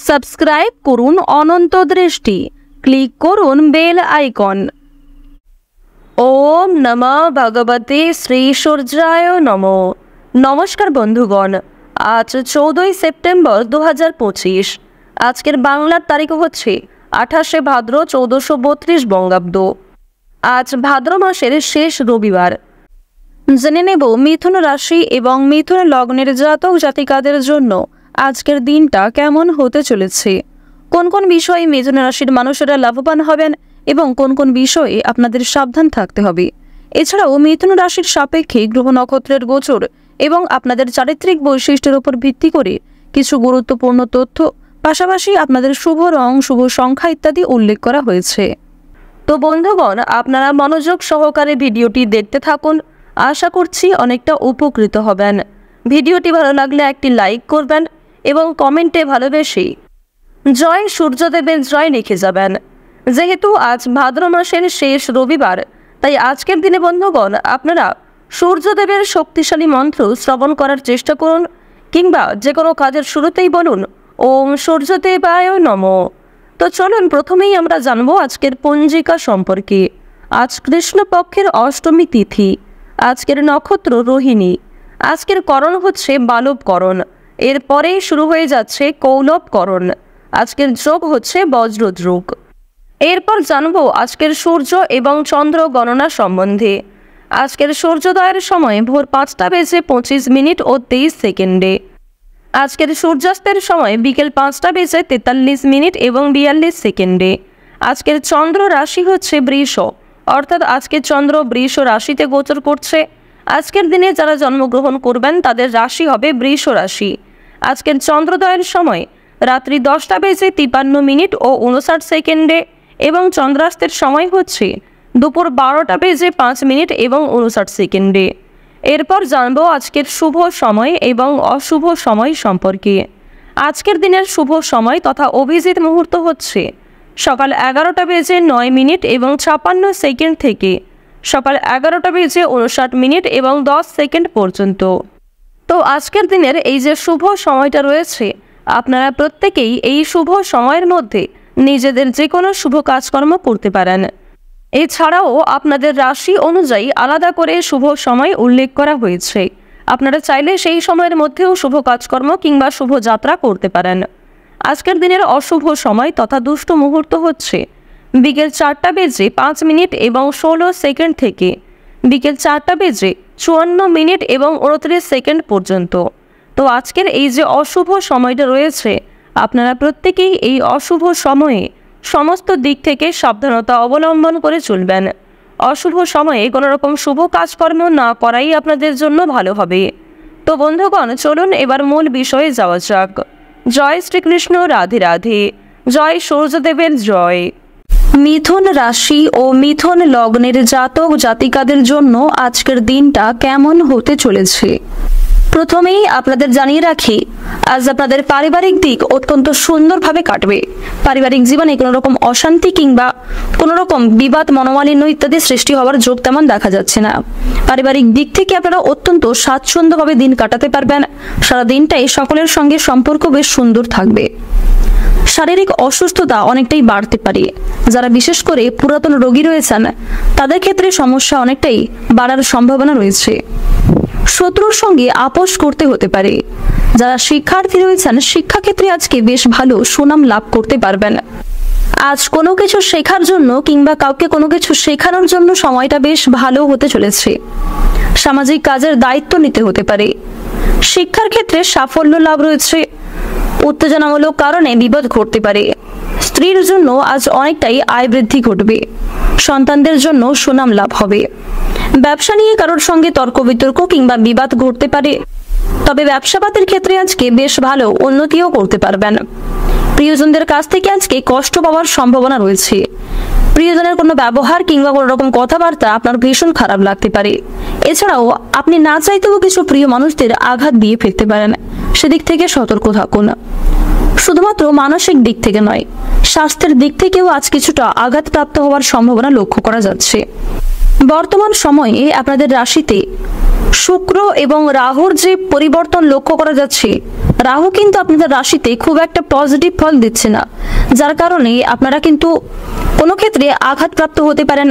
Subscribe করুন অনন্ত দৃষ্টি, click করুন বেল আইকন। ওম নমঃ ভগবতে শ্রী সূর্যায় নমঃ। নমস্কার বন্ধুগণ, আজ 14ই সেপ্টেম্বর 2025। আজকের বাংলার তারিখ হচ্ছে 28শে ভাদ্র 1432 বঙ্গাব্দ। আজ ভাদ্র মাসের শেষ রবিবার। জেনে নেব মিথুন রাশি এবং মিথুন লগ্নের জাতক জাতিকাদের জন্য আজকের দিনটা কেমন হতে চলেছে, কোন কোন বিষয়ে মিথুন রাশির মানুষেরা লাভবান হবেন এবং কোন কোন বিষয়ে আপনাদের সাবধান থাকতে হবে। এছাড়াও মিথুন রাশির সাপেক্ষে গ্রহ নক্ষত্রের গোচর এবং আপনাদের চারিত্রিক বৈশিষ্ট্যের উপর ভিত্তি করে কিছু গুরুত্বপূর্ণ তথ্য, পাশাপাশি আপনাদের শুভ রং, শুভ সংখ্যা ইত্যাদি উল্লেখ করা হয়েছে। তো বন্ধুগণ, আপনারা মনোযোগ সহকারে ভিডিওটি দেখতে থাকুন। আশা করছি অনেকটা উপকৃত হবেন। ভিডিওটি ভালো লাগলে একটি লাইক করবেন এবং কমেন্টে ভালোবেসে জয় সূর্যদেবের জয় লিখে যাবেন। যেহেতু আজ ভাদ্র মাসের শেষ রবিবার, তাই আজকের দিনে বন্ধুগণ আপনারা সূর্যদেবের শক্তিশালী মন্ত্র শ্রবণ করার চেষ্টা করুন, কিংবা যে কোনো কাজের শুরুতেই বলুন ওম সূর্যদেবায় নমঃ। তো চলুন প্রথমেই আমরা জানবো আজকের পঞ্জিকা সম্পর্কে। আজ কৃষ্ণপক্ষের অষ্টমী তিথি। আজকের নক্ষত্র রোহিণী। আজকের করণ হচ্ছে বালবকরণ, এরপরেই শুরু হয়ে যাচ্ছে কৌলবকরণ। আজকের যোগ হচ্ছে বজ্রযোগ। এরপর জানবো আজকের সূর্য এবং চন্দ্র গণনা সম্বন্ধে। আজকের সূর্যোদয়ের সময় ভোর 5:25 ও 23 সেকেন্ডে। আজকের সূর্যাস্তের সময় বিকেল 5:43 এবং 42 সেকেন্ডে। আজকের চন্দ্র রাশি হচ্ছে বৃষ, অর্থাৎ আজকে চন্দ্র বৃষ রাশিতে গোচর করছে। আজকের দিনে যারা জন্মগ্রহণ করবেন তাদের রাশি হবে বৃষ রাশি। আজকের চন্দ্রোদয়ের সময় রাত্রি 10:53 ও 59 সেকেন্ডে এবং চন্দ্রাস্তের সময় হচ্ছে দুপুর 12:05 এবং 59 সেকেন্ডে। এরপর জানবো আজকের শুভ সময় এবং অশুভ সময় সম্পর্কে। আজকের দিনের শুভ সময় তথা অভিজিৎ মুহূর্ত হচ্ছে সকাল 11:09 এবং 56 সেকেন্ড থেকে সকাল 11:59 এবং 10 সেকেন্ড পর্যন্ত। তো আজকের দিনের এই যে শুভ সময়টা রয়েছে, আপনারা প্রত্যেকেই এই শুভ সময়ের মধ্যে নিজেদের যে কোনো শুভ কাজকর্ম করতে পারেন। এছাড়াও আপনাদের রাশি অনুযায়ী আলাদা করে শুভ সময় উল্লেখ করা হয়েছে। আপনারা চাইলে সেই সময়ের মধ্যেও শুভ কাজকর্ম কিংবা শুভ যাত্রা করতে পারেন। আজকের দিনের অশুভ সময় তথা দুষ্ট মুহূর্ত হচ্ছে বিকেল 4:05 এবং 16 সেকেন্ড থেকে বিকেল 4:54 এবং 29 সেকেন্ড পর্যন্ত। তো আজকের এই যে অশুভ সময়টা রয়েছে, আপনারা প্রত্যেকেই এই অশুভ সময়ে সমস্ত দিক থেকে সাবধানতা অবলম্বন করে চলবেন। অশুভ সময়ে কোনো রকম শুভ কাজকর্ম না করাই আপনাদের জন্য ভালো হবে। তো বন্ধুগণ, চলুন এবার মূল বিষয়ে যাওয়া যাক। জয় শ্রীকৃষ্ণ, রাধে রাধে, জয় সূর্যদেবের জয়। মিথুন রাশি ও মিথুন লগ্নের জাতক জাতিকাদের জন্য আজকের দিনটা কেমন হতে চলেছে। প্রথমেই আপনাদের জানিয়ে রাখি, আজ আপনাদের পারিবারিক দিক অত্যন্ত সুন্দরভাবে কাটবে। পারিবারিক জীবনে কোনো রকম অশান্তি কিংবা কোনো রকম বিবাদ, মনোমালিন্য ইত্যাদি সৃষ্টি হওয়ার যোগ তেমন দেখা যাচ্ছে না। পারিবারিক দিক থেকে আপনারা অত্যন্ত স্বাচ্ছন্দ্যভাবে দিন কাটাতে পারবেন। সারা দিনটাই সকলের সঙ্গে সম্পর্ক বেশ সুন্দর থাকবে। শারীরিক অসুস্থতা অনেকটাই বাড়তে পারে। যারা বিশেষ করে পুরাতন রোগী রয়েছেন তাদের ক্ষেত্রে সমস্যা অনেকটাই বাড়ার সম্ভাবনা রয়েছে। শত্রুর সঙ্গে আপোষ করতে হতে পারে। যারা শিক্ষার্থী রয়েছেন শিক্ষাক্ষেত্রে আজকে বেশ ভালো সুনাম লাভ করতে পারবেন। আজ কোনো কিছু শেখার জন্য কিংবা কাউকে কোনো কিছু শেখানোর জন্য সময়টা বেশ ভালো হতে চলেছে। সামাজিক কাজের দায়িত্ব নিতে হতে পারে। শিক্ষার ক্ষেত্রে সাফল্য লাভ রয়েছে। উত্তেজনামূলক কারণে বিপদ ঘটতে পারে। স্ত্রীর জন্য আজ অনেকটাই আয় বৃদ্ধি ঘটবে। সন্তানদের জন্য সুনাম লাভ হবে। ব্যবসা নিয়ে কারোর সঙ্গে তর্ক বিতর্ক কিংবা বিবাদ ঘটতে পারে, তবে ব্যবসাপাতের ক্ষেত্রে আজকে বেশ ভালো উন্নতিও করতে পারবেন। প্রিয়জনদের কাছ থেকে আজকে কষ্ট পাওয়ার সম্ভাবনা রয়েছে। প্রিয়জনের কোনো ব্যবহার কিংবা কোনো রকম কথাবার্তা আপনার ভীষণ খারাপ লাগতে পারে। এছাড়াও আপনি না চাইতেও কিছু প্রিয় মানুষদের আঘাত দিয়ে ফেলতে পারেন। সেদিক থেকে সতর্ক থাকুন। শুধুমাত্র মানসিক দিক থেকে নয়, স্বাস্থ্যের দিক থেকেও আজ কিছুটা আঘাতপ্রাপ্ত হওয়ার সম্ভাবনা লক্ষ্য করা যাচ্ছে। বর্তমান সময়ে আপনাদের রাশিতে শুক্র এবং রাহুর যে পরিবর্তন লক্ষ্য করা যাচ্ছে, রাহু কিন্তু আপনাদের রাশিতে খুব একটা পজিটিভ ফল দিচ্ছে না, যার কারণে আপনারা কিন্তু কোনো ক্ষেত্রে আঘাতপ্রাপ্ত হতে পারেন।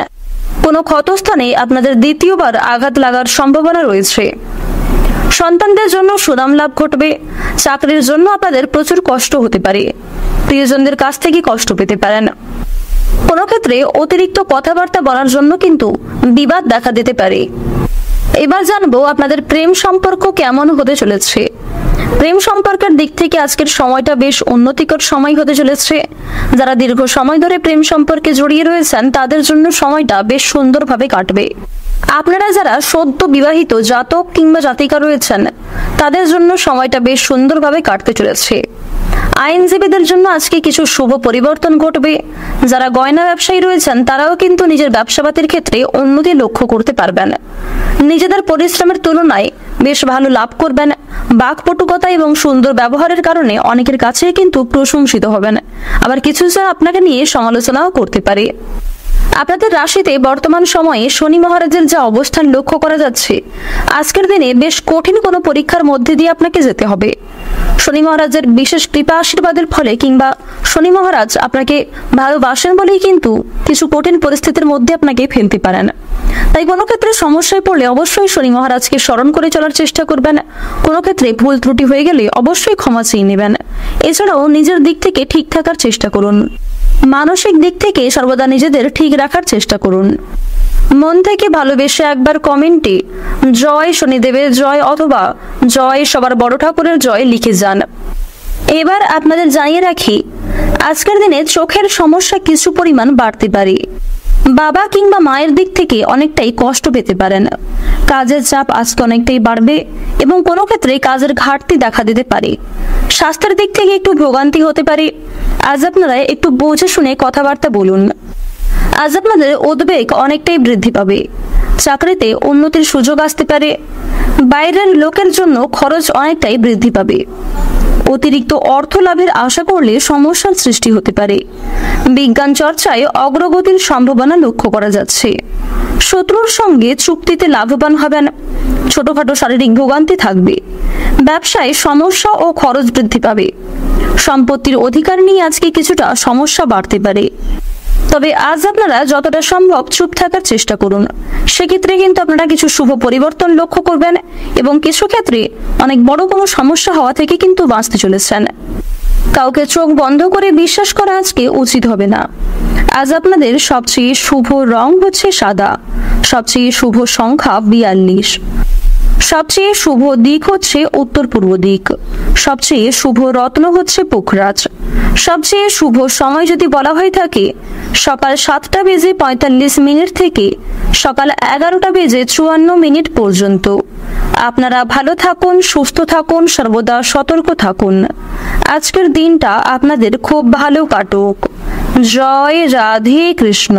কোনো ক্ষতস্থানে আপনাদের দ্বিতীয়বার আঘাত লাগার সম্ভাবনা রয়েছে। সন্তানদের জন্য সুনাম লাভ ঘটবে। চাকরির জন্য আপনাদের প্রচুর কষ্ট হতে পারে। প্রিয়জনদের কাছ থেকে কষ্ট পেতে পারেন। কোনো ক্ষেত্রে অতিরিক্ত কথাবার্তা বলার জন্য কিন্তু বিবাদ দেখা দিতে পারে। এবার জানবো আপনাদের প্রেম সম্পর্ক কেমন হতে চলেছে। প্রেম সম্পর্কের দিক থেকে আজকের সময়টা বেশ উন্নতিকর সময় হতে চলেছে। যারা দীর্ঘ সময় ধরে প্রেম সম্পর্কে জড়িয়ে রয়েছেন তাদের জন্য সময়টা বেশ সুন্দরভাবে কাটবে। আপনারা যারা সদ্য বিবাহিত জাতক কিংবা জাতিকা রয়েছেন তাদের জন্য সময়টা বেশ সুন্দরভাবে কাটতে চলেছে। আইনজীবীদের জন্য আজকে কিছু শুভ পরিবর্তন ঘটবে। যারা গয়না ব্যবসায়ী রয়েছেন তারাও কিন্তু নিজের ব্যবসাপাতির ক্ষেত্রে উন্নতি লক্ষ্য করতে পারবেন। নিজেদের পরিশ্রমের তুলনায় বেশ ভালো লাভ করবেন। বাকপটুকতা এবং সুন্দর ব্যবহারের কারণে অনেকের কাছে কিন্তু প্রশংসিত হবেন। আবার কিছু জন আপনাকে নিয়ে সমালোচনাও করতে পারে। আপনাদের রাশিতে বর্তমান সময়ে শনি মহারাজের যা অবস্থান লক্ষ্য করা যাচ্ছে, আজকের দিনে বেশ কঠিন কোনো পরীক্ষার মধ্যে দিয়ে আপনাকে যেতে হবে। শনি মহারাজের বিশেষ কৃপা আশীর্বাদের ফলে কিংবা শনি মহারাজ আপনাকে ভালোবাসেন বলেই কিন্তু কিছু কঠিন পরিস্থিতির মধ্যে আপনাকে ফেলতে পারেন। তাই কোনো ক্ষেত্রে সমস্যায় পড়লে অবশ্যই শনি মহারাজকে স্মরণ করে চলার চেষ্টা করবেন। কোনো ক্ষেত্রে ভুল ত্রুটি হয়ে গেলে অবশ্যই ক্ষমা চেয়ে নেবেন। এছাড়াও নিজের দিক থেকে ঠিক থাকার চেষ্টা করুন। মানসিক দিক থেকে সর্বদা নিজেদের ঠিক রাখার চেষ্টা করুন। মন থেকে ভালোবেসে একবার কমেন্টে জয় শনিদেবের জয় অথবা জয় সবার বড় ঠাকুরের জয় লিখে যান। এবার আপনাদের জানিয়ে রাখি, আজকের দিনে চোখের সমস্যা কিছু পরিমাণ বাড়তে পারে। বাবা কিংবা মায়ের দিক থেকে অনেকটাই কষ্ট পেতে পারেন। কাজের চাপ আজকে অনেকটাই বাড়বে এবং কোনো ক্ষেত্রে কাজের ঘাটতি দেখা দিতে পারে। স্বাস্থ্যের দিক থেকে একটু ভোগান্তি হতে পারে। আজ আপনারা একটু বুঝে শুনে কথাবার্তা বলুন। আজ আপনাদের উদ্বেগ অনেকটাই বৃদ্ধি পাবে। চাকরিতে উন্নতির সুযোগ আসতে পারে। বাইরের লোকের জন্য খরচ অনেকটাই বৃদ্ধি পাবে। অতিরিক্ত অর্থ লাভের আশা করলে সমস্যার সৃষ্টি হতে পারে। বিজ্ঞান চর্চায় অগ্রগতির সম্ভাবনা লক্ষ্য করা যাচ্ছে। শত্রুর সঙ্গে চুক্তিতে লাভবান হবেন। ছোটখাটো শারীরিক ভোগান্তি থাকবে। ব্যবসায় সমস্যা ও খরচ বৃদ্ধি পাবে। সম্পত্তির অধিকার নিয়ে আজকে কিছুটা সমস্যা বাড়তে পারে। তবে আজ আপনারা যতটা সম্ভব চুপ থাকার চেষ্টা করুন। সেক্ষেত্রে কিন্তু আপনারা কিছু শুভ পরিবর্তন লক্ষ্য করবেন এবং কিছু ক্ষেত্রে অনেক বড় কোনো সমস্যা হওয়া থেকে কিন্তু বাঁচতে চলেছেন। কাউকে চোখ বন্ধ করে বিশ্বাস করা আজকে উচিত হবে না। আজ আপনাদের সবচেয়ে শুভ রং হচ্ছে সাদা। সবচেয়ে শুভ সংখ্যা 42। সবচেয়ে শুভ দিক হচ্ছে উত্তর পূর্ব দিক। সবচেয়ে শুভ রত্ন হচ্ছে পুখরাজ। সবচেয়ে শুভ সময় যদি বলা হয়ে থাকে সকাল 7টা বেজে 45 মিনিট থেকে সকাল 11টা বেজে 54 মিনিট পর্যন্ত। আপনারা ভালো থাকুন, সুস্থ থাকুন, সর্বদা সতর্ক থাকুন। আজকের দিনটা আপনাদের খুব ভালো কাটুক। জয় রাধে কৃষ্ণ।